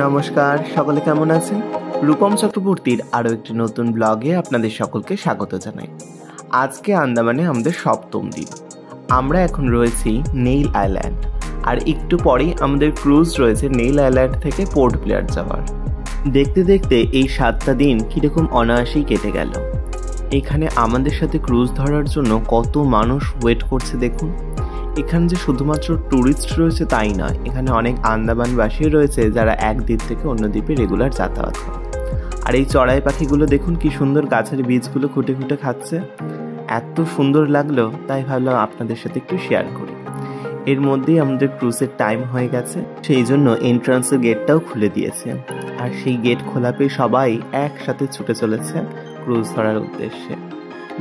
নমস্কার, সকলে কেমন আছেন? রূপম চক্রবর্তীর আরও একটি নতুন ব্লগে আপনাদের সকলকে স্বাগত জানাই। আজকে আন্দামানে আমাদের 7ম দিন। আমরা এখন রয়েছি নেইল আইল্যান্ড, আর একটু পরেই আমাদের ক্রুজ রয়েছে নেইল আইল্যান্ড থেকে পোর্ট ব্লেয়ার যাওয়ার। দেখতে দেখতে এই 7টা দিন কীরকম অনায়াসেই কেটে গেল। এখানে আমাদের সাথে ক্রুজ ধরার জন্য কত মানুষ ওয়েট করছে দেখুন। এখানে যে শুধুমাত্র ট্যুরিস্ট রয়েছে তাই নয়, এখানে অনেক আন্দামানবাসী রয়েছে যারা এক দ্বীপ থেকে অন্য দ্বীপে রেগুলার যাতায়াত করে। আর এই চড়াই পাখিগুলো দেখুন কি সুন্দর গাছের বীজগুলো খুঁটে খুঁটে খাচ্ছে। এত সুন্দর লাগলো, তাই ভাবলাম আপনাদের সাথে একটু শেয়ার করি। এর মধ্যেই আমাদের ক্রুজের টাইম হয়ে গেছে, সেই জন্য এন্ট্রান্সের গেটটাও খুলে দিয়েছে। আর সেই গেট খোলা পেয়ে সবাই একসাথে ছুটে চলেছে ক্রুজ ধরার উদ্দেশ্যে।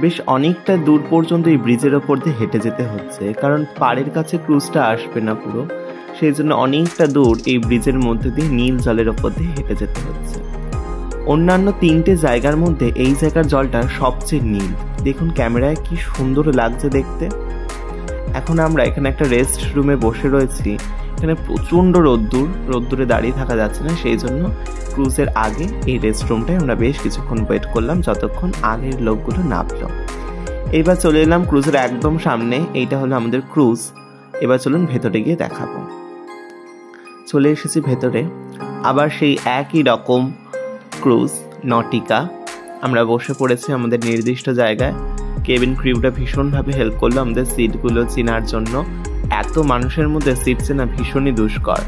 বেশ অনেকটা দূর পর্যন্ত এই ব্রিজের ওপর দিয়ে হেঁটে যেতে হচ্ছে, কারণ পাড়ের কাছে ক্রুজটা আসবে না পুরো, সেই জন্য অনেকটা দূর এই ব্রিজের মধ্যে দিয়ে নীল জলের ওপর দিয়ে হেঁটে যেতে হচ্ছে। অন্যান্য 3টে জায়গার মধ্যে এই জায়গার জলটা সবচেয়ে নীল। দেখুন ক্যামেরায় কি সুন্দর লাগছে দেখতে। এখন আমরা এখানে একটা রেস্ট রুমে বসে রয়েছি। এখানে প্রচণ্ড রোদ্দুরে দাঁড়িয়ে থাকা যাচ্ছে না, সেই জন্য ক্রুজের আগে এই রেস্ট রুমটায় আমরা বেশ কিছুক্ষণ ওয়েট করলাম, যতক্ষণ আগের লোকগুলো নামলো। এবার চলে এলাম ক্রুজের একদম সামনে। এইটা হলো আমাদের ক্রুজ। এবার চলুন ভেতরে গিয়ে দেখাবো। চলে এসেছি ভেতরে। আবার সেই একই রকম ক্রুজ নটিকা। আমরা বসে পড়েছি আমাদের নির্দিষ্ট জায়গায়। কেবিন ক্রিউটা ভীষণভাবে হেল্প করলো আমাদের সিটগুলো চেনার জন্য। এত মানুষের মধ্যে সিট চেনা ভীষণই দুষ্কর।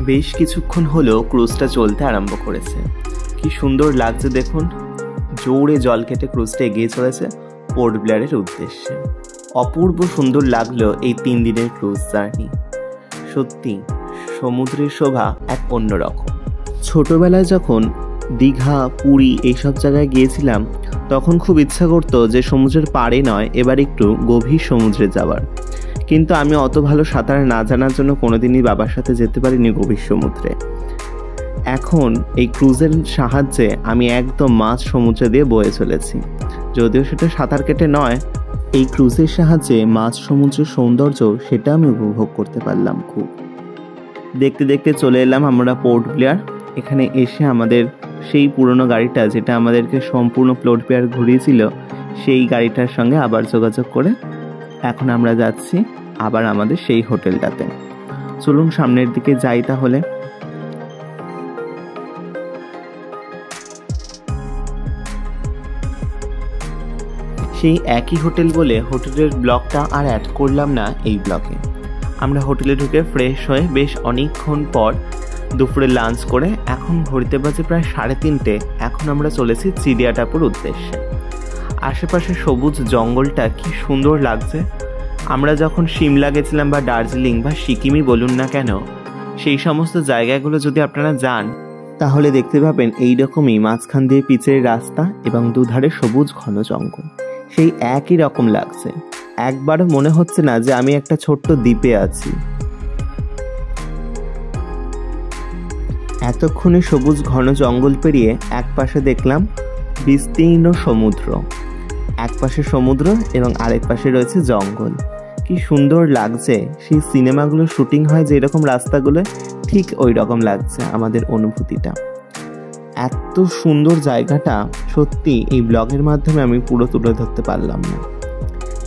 বেশ কিছুক্ষণ হলেও ক্রুজটা চলতে আরম্ভ করেছে। কি সুন্দর লাগছে দেখুন। জোরে জল কেটে ক্রুজটা এগিয়ে চলেছে পোর্ট ব্লেয়ারের উদ্দেশ্যে। অপূর্ব সুন্দর লাগলো এই 3 দিনের ক্রুজ জার্নি। সত্যি সমুদ্রের শোভা এক অন্যরকম। ছোটবেলায় যখন দীঘা, পুরী এইসব জায়গায় গিয়েছিলাম, তখন খুব ইচ্ছা করতো যে সমুদ্রের পাড়ে নয়, এবার একটু গভীর সমুদ্রে যাওয়ার। কিন্তু আমি অত ভালো সাঁতার না জানার জন্য কোনোদিনই বাবার সাথে যেতে পারিনি গভীর সমুদ্রে। এখন এই ক্রুজের সাহায্যে আমি একদম মাঝ সমুদ্রে দিয়ে বয়ে চলেছি। যদিও সেটা সাঁতার কেটে নয়, এই ক্রুজের সাহায্যে মাঝ সমুদ্রের সৌন্দর্য সেটা আমি উপভোগ করতে পারলাম খুব। দেখতে দেখতে চলে এলাম আমরা পোর্ট ব্লেয়ার। এখানে এসে আমাদের সেই পুরনো গাড়িটা, যেটা আমাদেরকে সম্পূর্ণ পোর্ট ব্লেয়ার ঘুরিয়েছিল, সেই গাড়িটার সঙ্গে আবার যোগাযোগ করে এখন আমরা যাচ্ছি আবার আমাদের সেই হোটেলটাতে। চলুন সামনের দিকে যাই তাহলে। সেই একই হোটেল বলে হোটেলের ব্লগটা আর অ্যাড করলাম না এই ব্লগে। আমরা হোটেলে ঢুকে ফ্রেশ হয়ে বেশ অনেকক্ষণ পর দুপুরে লাঞ্চ করে এখন ঘড়িতে বাজে প্রায় 3:30। এখন আমরা চলেছি চিড়িয়াটাপুর উদ্দেশ্যে। আশেপাশে সবুজ জঙ্গলটা কি সুন্দর লাগছে। আমরা যখন সিমলা গেছিলাম বা দার্জিলিং বা সিকিমই বলুন না কেন, সেই সমস্ত জায়গাগুলো যদি আপনারা যান তাহলে দেখতে পাবেন এইরকমই মাঝখান দিয়ে পিচের রাস্তা এবং দুধারে সবুজ ঘন জঙ্গল। সেই একই রকম লাগছে। একবারও মনে হচ্ছে না যে আমি একটা ছোট্ট দ্বীপে আছি। এতক্ষণে সবুজ ঘন জঙ্গল পেরিয়ে এক পাশে দেখলাম বিস্তীর্ণ সমুদ্র। এক পাশে সমুদ্র এবং আরেক পাশে রয়েছে জঙ্গল। কি সুন্দর লাগছে। সেই সিনেমাগুলো শুটিং হয় যেরকম রাস্তাগুলো, ঠিক ওই রকম লাগছে আমাদের অনুভূতিটা। এত সুন্দর জায়গাটা সত্যি এই ব্লগের মাধ্যমে আমি পুরো তুলে ধরতে পারলাম না।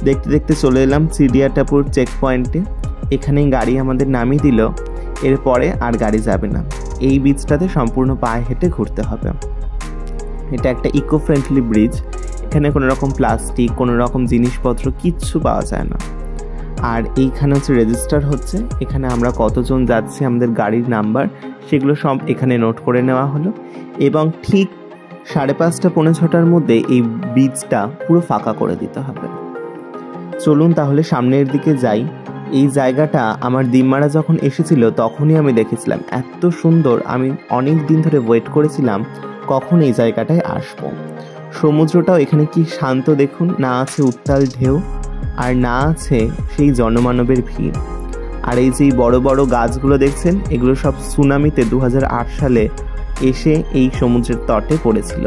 দেখতে দেখতে চলে এলাম চিড়িয়াটাপুর চেক পয়েন্টে। এখানেই গাড়ি আমাদের নামিয়ে দিল। এরপরে আর গাড়ি যাবে না। এই ব্রিজটাতে সম্পূর্ণ পায়ে হেঁটে ঘুরতে হবে। এটা একটা ইকো ফ্রেন্ডলি ব্রিজ। এখানে কোনো রকম প্লাস্টিক, কোনো রকম জিনিসপত্র কিচ্ছু পাওয়া যায় না। আর এইখানে হচ্ছে রেজিস্টার হচ্ছে। এখানে আমরা কতজন যাচ্ছি, আমাদের গাড়ির নাম্বার, সেগুলো সব এখানে নোট করে নেওয়া হলো। এবং ঠিক 5:30 পৌনে 6টার মধ্যে এই ব্রিজটা পুরো ফাঁকা করে দিতে হবে। চলুন তাহলে সামনের দিকে যাই। এই জায়গাটা আমার দিম্মারা যখন এসেছিল তখনই আমি দেখেছিলাম। এত সুন্দর। আমি অনেক দিন ধরে ওয়েট করেছিলাম কখন এই জায়গাটায় আসবো। সমুদ্রটাও এখানে কি শান্ত দেখুন। না আছে উত্তাল ঢেউ, আর না আছে সেই জনমানবের ভিড়। আর এই যে বড় বড় গাছগুলো দেখছেন, এগুলো সব সুনামিতে 2008 সালে এসে এই সমুদ্রের তটে পড়েছিল।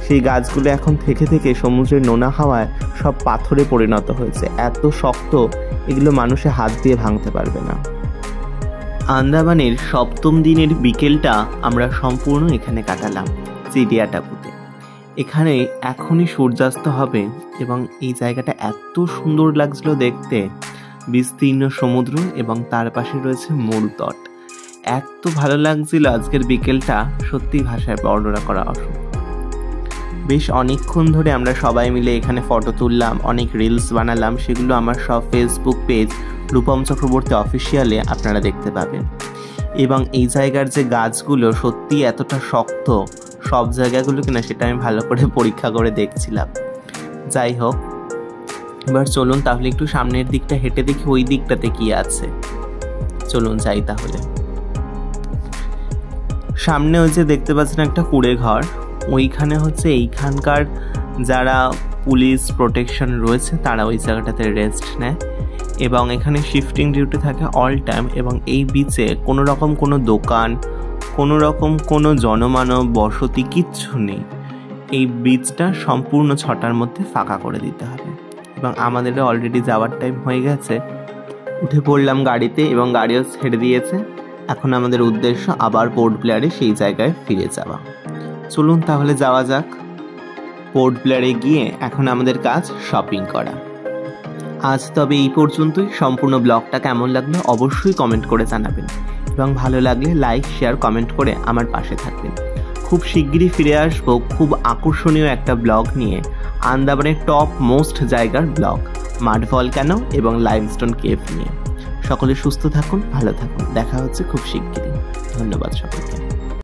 সেই গাছগুলো এখন থেকে থেকে সমুদ্রের নোনা হাওয়ায় সব পাথরে পরিণত হয়েছে। এত শক্ত, এগুলো মানুষে হাত দিয়ে ভাঙতে পারবে না। আন্দামানের সপ্তম দিনের বিকেলটা আমরা সম্পূর্ণ এখানে কাটালাম চিড়িয়া টাপুতে। এখানে এখনই সূর্যাস্ত হবে এবং এই জায়গাটা এত সুন্দর লাগছিল দেখতে, বিস্তীর্ণ সমুদ্র এবং তার পাশে রয়েছে মরুতট। এত ভালো লাগছিল আজকের বিকেলটা, সত্যি ভাষায় বর্ণনা করা অসম্ভব। বেশ অনেকক্ষণ ধরে আমরা সবাই মিলে এখানে ফটো তুললাম, অনেক রিলস বানালাম, সেগুলো আমার সব ফেসবুক পেজ রূপম চক্রবর্তী অফিসিয়ালে আপনারা দেখতে পাবেন। এবং এই জায়গার যে গাছগুলো সত্যি এতটা শক্ত, সব জায়গাগুলো কিনা সেটা আমি ভালো করে পরীক্ষা করে দেখছিলাম। যাই হোক, এবার চলুন তাহলে একটু সামনের দিকটা হেঁটে দেখি ওই দিকটাতে কি আছে। চলুন যাই তাহলে। সামনে ওই যে দেখতে পাচ্ছেন একটা কুড়ে ঘর, ওইখানে হচ্ছে এইখানকার যারা পুলিশ প্রোটেকশন রয়েছে তারা ওই জায়গাটাতে রেস্ট নেয় এবং এখানে শিফটিং ডিউটি থাকে অল টাইম। এবং এই বিচে কোনো রকম কোনো দোকান, কোনো রকম কোনো জনমানব বসতি কিচ্ছু নেই। এই বিচটা সম্পূর্ণ 6টার মধ্যে ফাঁকা করে দিতে হবে এবং আমাদেরও অলরেডি যাওয়ার টাইম হয়ে গেছে। উঠে পড়লাম গাড়িতে এবং গাড়িও ছেড়ে দিয়েছে। এখন আমাদের উদ্দেশ্য আবার পোর্ট ব্লেয়ারে সেই জায়গায় ফিরে যাওয়া। চলুন তাহলে যাওয়া যাক। পোর্ট ব্লেয়ারে গিয়ে এখন আমাদের কাজ শপিং করা। আজ তবে এই পর্যন্তই। সম্পূর্ণ ব্লগটা কেমন লাগলো অবশ্যই কমেন্ট করে জানাবেন এবং ভালো লাগলে লাইক, শেয়ার, কমেন্ট করে আমার পাশে থাকবেন। খুব শিগগিরই ফিরে আসবো খুব আকর্ষণীয় একটা ব্লগ নিয়ে, আন্দামানের টপ মোস্ট জায়গার ব্লগ, মাড ভলক্যানো এবং লাইমস্টোন কেভ নিয়ে। সকলে সুস্থ থাকুন, ভালো থাকুন, দেখা হচ্ছে খুব শিগগিরই। ধন্যবাদ সকলকে।